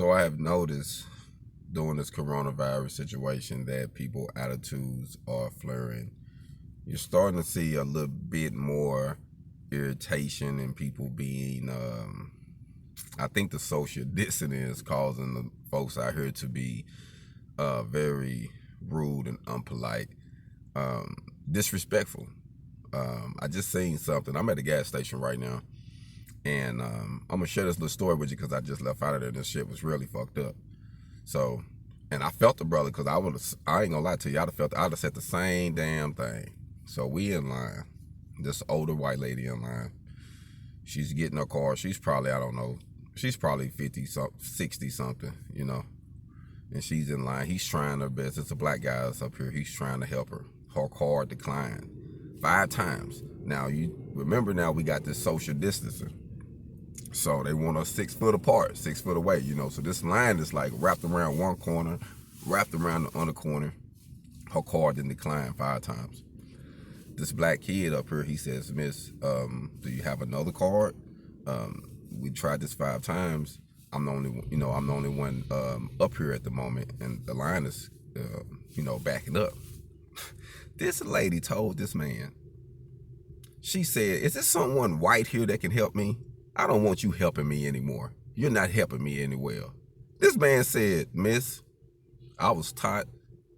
So I have noticed during this coronavirus situation that people attitudes are flaring. You're starting to see a little bit more irritation and people being, I think the social distancing is causing the folks out here to be very rude and unpolite, disrespectful. I just seen something. I'm at the gas station right now, and I'm gonna share this little story with you because I just left out of there and this shit was really fucked up. So, and I felt the brother because I ain't gonna lie to you, I'd have said the same damn thing. So we in line, this older white lady in line. She's getting her car. She's probably, I don't know, she's probably 50, 60 something, you know. And she's in line. He's trying her best. It's a black guy that's up here. He's trying to help her. Her car declined 5 times. Now, you remember now we got this social distancing. So they want us 6 foot apart, 6 foot away, you know. So this line is like wrapped around one corner, wrapped around the other corner. Her car didn't decline 5 times. This black kid up here, he says, "Miss, do you have another card? We tried this 5 times. I'm the only one up here at the moment, and the line is, backing up." This lady told this man, she said, "Is there someone white here that can help me? I don't want you helping me anymore. You're not helping me any well." This man said, "Miss, I was taught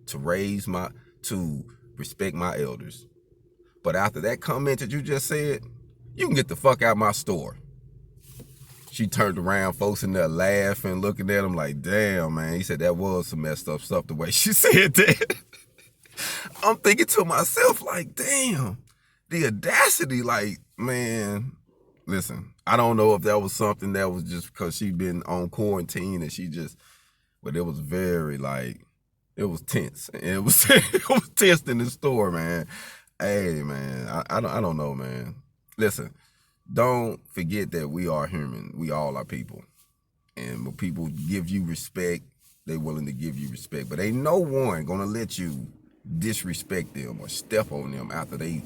to respect my elders. But after that comment that you just said, you can get the fuck out of my store." She turned around, folks in there laughing, looking at him like, damn, man. He said that was some messed up stuff the way she said that. I'm thinking to myself, like, damn, the audacity, like, man, listen, I don't know if that was something that was just because she'd been on quarantine and but it was very, like, it was tense. And it was tense in the store, man. Hey, man, I don't know, man. Listen, don't forget that we are human. We all are people. And when people give you respect, they're willing to give you respect. But ain't no one gonna let you disrespect them or step on them after they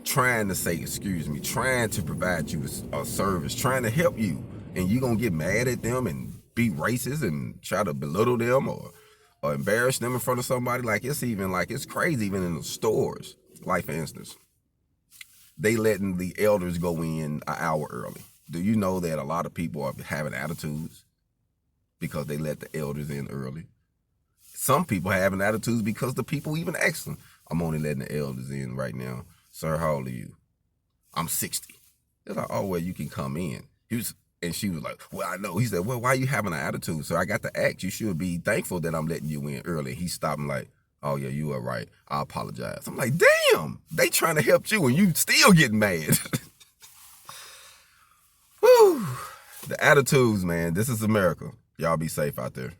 trying to say, excuse me, trying to provide you a service, trying to help you. And you gonna get mad at them and be racist and try to belittle them or embarrass them in front of somebody. It's crazy even in the stores. Like, for instance, they letting the elders go in an hour early. Do you know that a lot of people are having attitudes because they let the elders in early? Some people are having attitudes because the people even ask them, "I'm only letting the elders in right now. Sir, how old are you?" "I'm 60. They're like, "Oh, well, you can come in." And she was like, "Well, I know." He said, "Well, why are you having an attitude?" So I got to ask, you should be thankful that I'm letting you in early. He stopped and like, "Oh, yeah, you are right. I apologize." I'm like, damn, they trying to help you and you still getting mad. Whew. The attitudes, man. This is America. Y'all be safe out there.